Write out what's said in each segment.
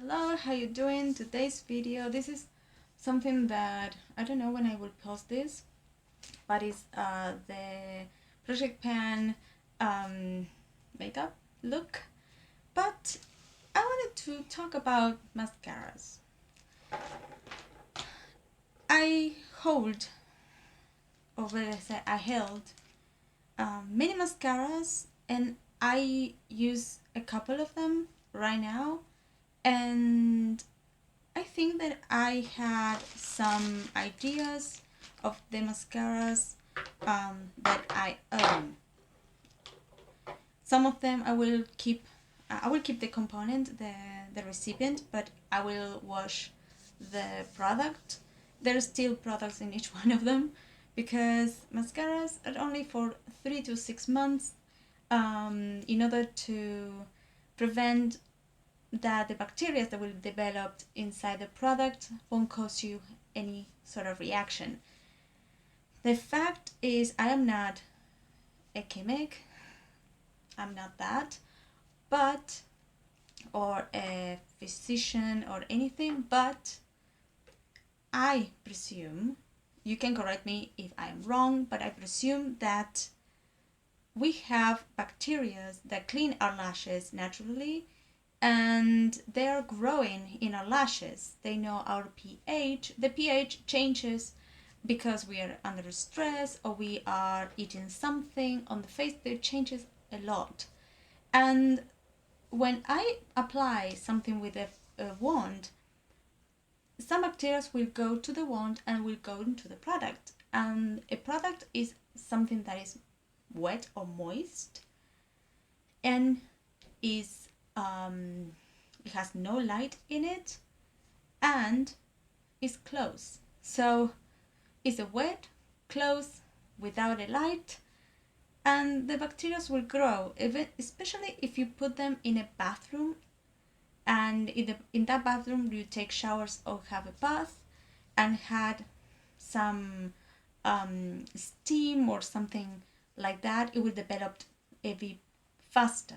Hello, how you doing? Today's video, this is something that I don't know when I will post this, but it's the Project Pan makeup look. But I wanted to talk about mascaras. I hold, or whether I say I held, many mascaras, and I use a couple of them right now, and I think that I had some ideas of the mascaras that I own. Some of them I will keep. I will keep the component, the recipient, but I will wash the product. There are still products in each one of them because mascaras are only for 3 to 6 months in order to prevent that the bacteria that will develop inside the product won't cause you any sort of reaction. The fact is, I am not a chemic, I'm not that, but, or a physician or anything, but I presume, you can correct me if I am wrong, but I presume that we have bacteria that clean our lashes naturally, and they are growing in our lashes. They know our pH. The pH changes because we are under stress or we are eating something on the face. It changes a lot. And when I apply something with a wand, some bacteria will go to the wand and will go into the product. And a product is something that is wet or moist and is it has no light in it and is closed. So it's a wet, closed, without a light, and the bacteria will grow, especially if you put them in a bathroom, and in that bathroom you take showers or have a bath and had some steam or something like that, it will develop a bit faster.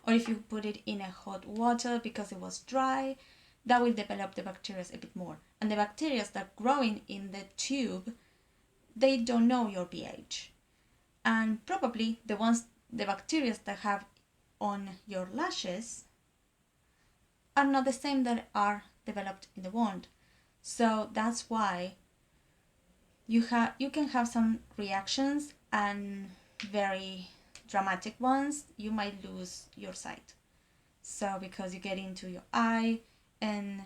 Or if you put it in a hot water because it was dry, that will develop the bacteria a bit more. And the bacteria that are growing in the tube, they don't know your pH. And probably the bacteria that have on your lashes are not the same that are developed in the wand. So that's why you can have some reactions, and very dramatic ones. You might lose your sight, so because you get into your eye, and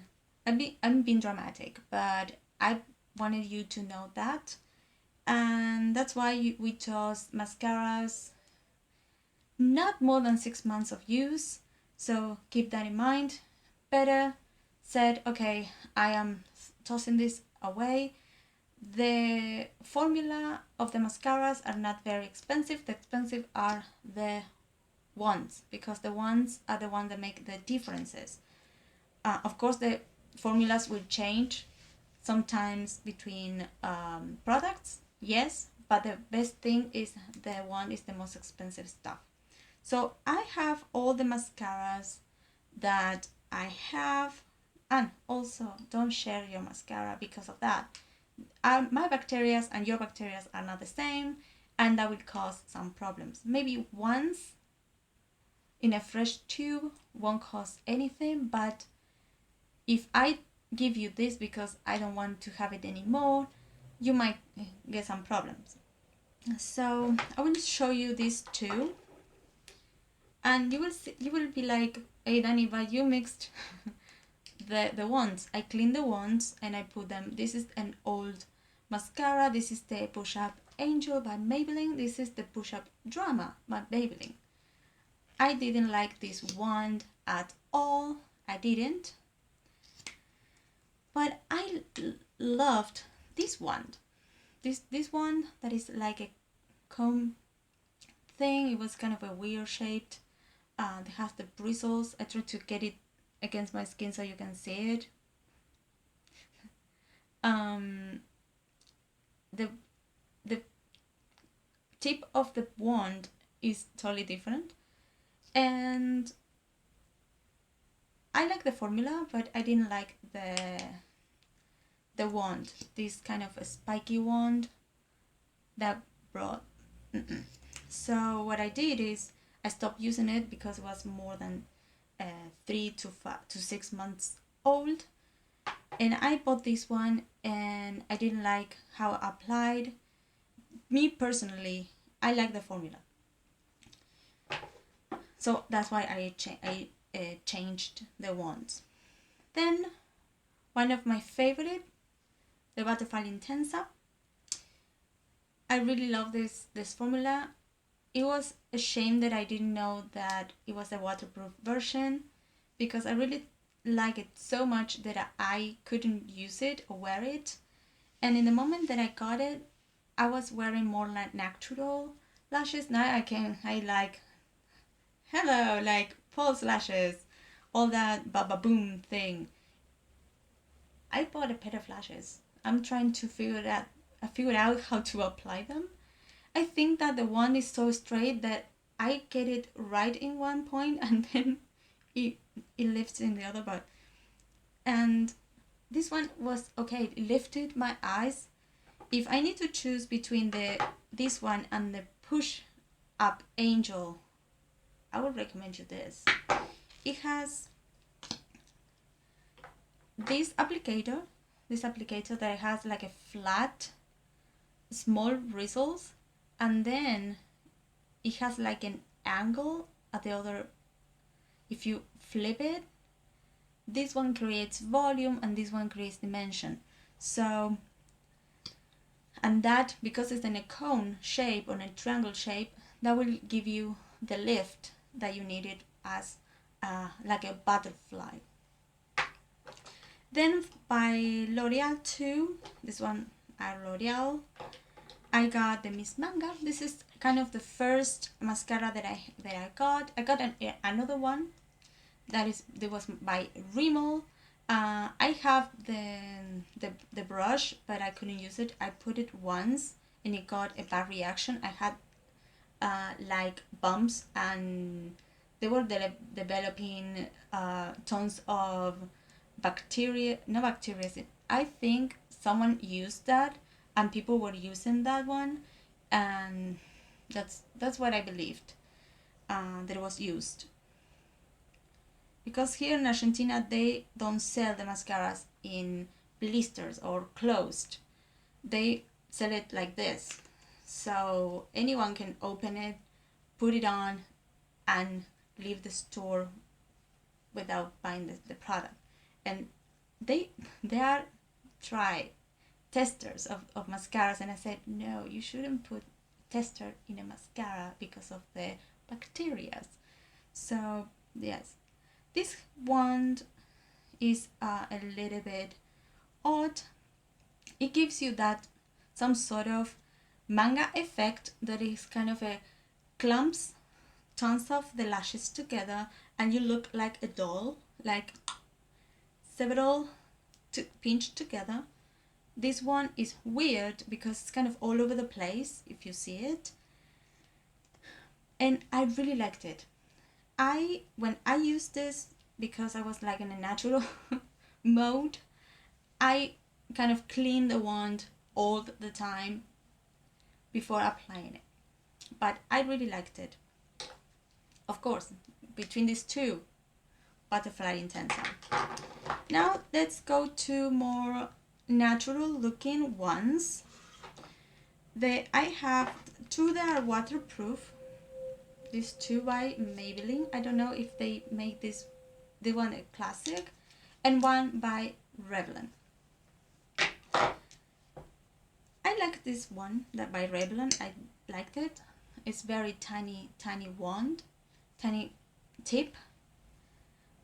I'm being dramatic, but I wanted you to know that, and that's why we chose mascaras not more than 6 months of use. So keep that in mind. Better said, okay, I am tossing this away. The formula of the mascaras are not very expensive. The expensive are the wands, because the wands are the ones that make the differences. Of course, the formulas will change sometimes between products, yes, but the best thing is the wand is the most expensive stuff. So I have all the mascaras that I have, and also don't share your mascara because of that. My bacteria and your bacteria are not the same, and that will cause some problems. Maybe once in a fresh tube won't cause anything, but if I give you this because I don't want to have it anymore, you might get some problems. So I will show you these two, and you will be like, hey Dani, but you mixed the wands. I clean the wands and I put them. This is an old mascara. This is the Push Up Angel by Maybelline. This is the Push Up Drama by Maybelline. I didn't like this wand at all. I didn't. But I loved this wand. This one that is like a comb thing. It was kind of a weird shaped. It has the bristles. I tried to get it against my skin so you can see it. The tip of the wand is totally different, and I like the formula, but I didn't like the wand, this kind of a spiky wand that brought. Mm-mm. So what I did is I stopped using it because it was more than 3 to 6 months old, and I bought this one and I didn't like how it applied. Me personally, I like the formula, so that's why I changed the wands. Then one of my favorite, the Butterfly Intensa. I really love this formula. It was a shame that I didn't know that it was a waterproof version, because I really like it so much that I couldn't use it or wear it. And in the moment that I got it, I was wearing more like natural lashes. Now I like, hello, like false lashes, all that baba boom thing. I bought a pair of lashes. I'm trying to figure out how to apply them. I think that the one is so straight that I get it right in one point and then it lifts in the other. But and this one was okay. It lifted my eyes. If I need to choose between this one and the Push Up Angel, I would recommend you this. It has this applicator that has like a flat, small bristles, and then it has like an angle at the other. If you flip it, this one creates volume and this one creates dimension. So, and that, because it's in a cone shape or a triangle shape, that will give you the lift that you needed as like a butterfly. Then by L'Oreal too, this one at L'Oreal, I got the Miss Manga. This is kind of the first mascara that I got. I got another one that was by Rimmel. I have the brush, but I couldn't use it. I put it once and it got a bad reaction. I had like bumps, and they were developing tons of bacteria. No bacteria. I think someone used that, and people were using that one, and that's what I believed that it was used. Because here in Argentina they don't sell the mascaras in blisters or closed. They sell it like this. So anyone can open it, put it on, and leave the store without buying the product. And they are testers of mascaras, and I said, no, you shouldn't put tester in a mascara because of the bacteria. So yes, this wand is a little bit odd. It gives you that some sort of manga effect that is kind of a clumps tons of the lashes together, and you look like a doll, like several pinched together. This one is weird because it's kind of all over the place if you see it, and I really liked it. When I used this, because I was like in a natural mode, I kind of cleaned the wand all the time before applying it, but I really liked it. Of course, between these two, Butterfly Intensa. Now let's go to more natural looking ones. I have two that are waterproof. These two by Maybelline. I don't know if they make this. They want a classic, and one by Revlon. I like this one that by Revlon. I liked it. It's very tiny wand, tiny tip,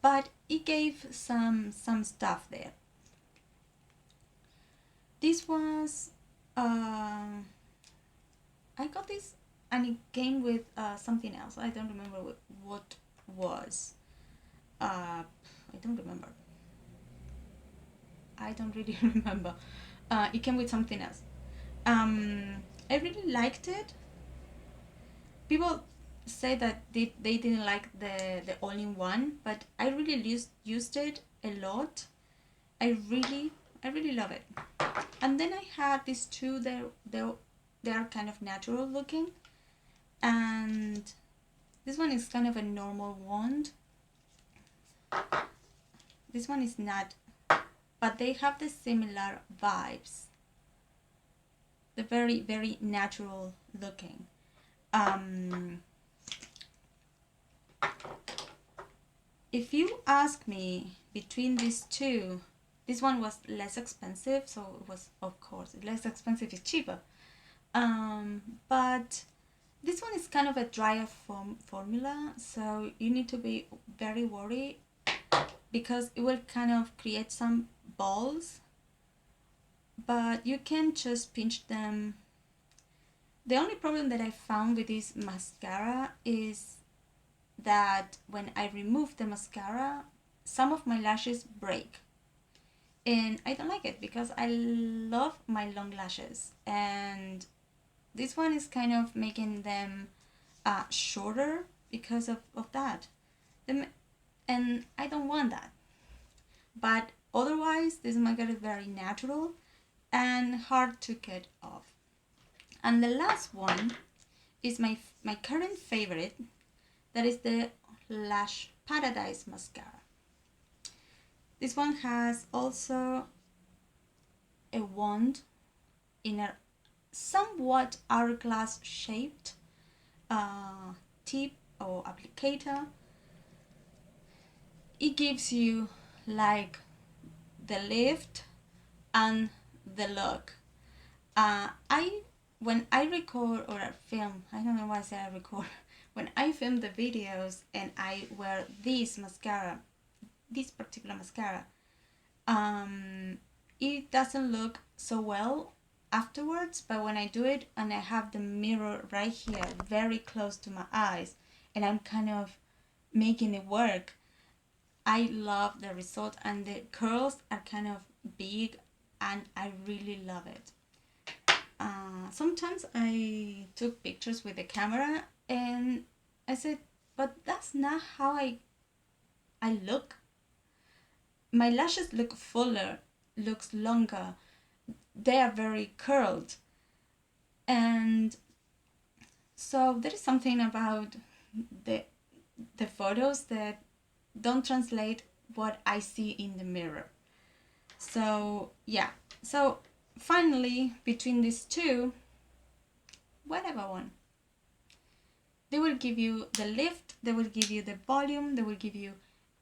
but it gave some stuff there. This was I got this and it came with something else. I don't remember what was. I don't remember. I don't really remember. It came with something else. I really liked it. People say that they didn't like the all-in-one, but I really used it a lot. I really love it. And then I had these two. They are kind of natural looking, and this one is kind of a normal wand. This one is not, but they have the similar vibes. They're very natural looking. If you ask me between these two, this one was less expensive, so it was, of course, less expensive is cheaper. But this one is kind of a drier formula, so you need to be very worried because it will kind of create some balls, but you can just pinch them. The only problem that I found with this mascara is that when I remove the mascara, some of my lashes break. And I don't like it because I love my long lashes. And this one is kind of making them shorter because of that. And I don't want that. But otherwise, this mascara is very natural and hard to get off. And the last one is my current favorite. That is the Lash Paradise mascara. This one has also a wand in a somewhat hourglass shaped tip or applicator. It gives you like the lift and the look. When I record or film, I don't know why I say I record. When I film the videos and I wear this mascara, this particular mascara, it doesn't look so well afterwards, but when I do it and I have the mirror right here very close to my eyes and I'm kind of making it work, I love the result, and the curls are kind of big and I really love it. Sometimes I took pictures with the camera and I said, but that's not how I look. My lashes look fuller, looks longer. They are very curled. And so there is something about the photos that don't translate what I see in the mirror. So yeah, so finally between these two, whatever one, they will give you the lift, they will give you the volume, they will give you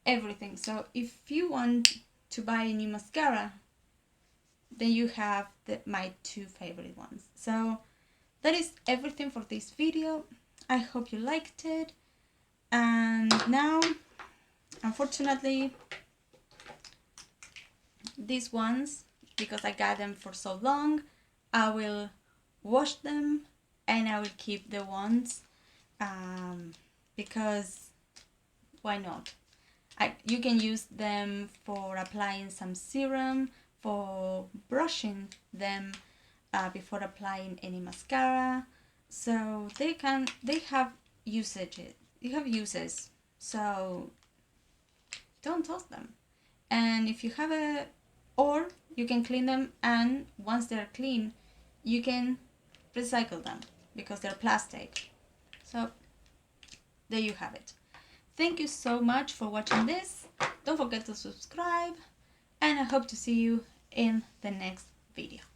everything. So if you want to buy a new mascara, then you have my two favorite ones. So that is everything for this video. I hope you liked it. And now, unfortunately, these ones, because I got them for so long, I will wash them and I will keep the ones because why not? You can use them for applying some serum, for brushing them before applying any mascara. So they have uses. So don't toss them. And if you have or you can clean them, and once they're clean, you can recycle them because they're plastic. So there you have it. Thank you so much for watching this. Don't forget to subscribe, and I hope to see you in the next video.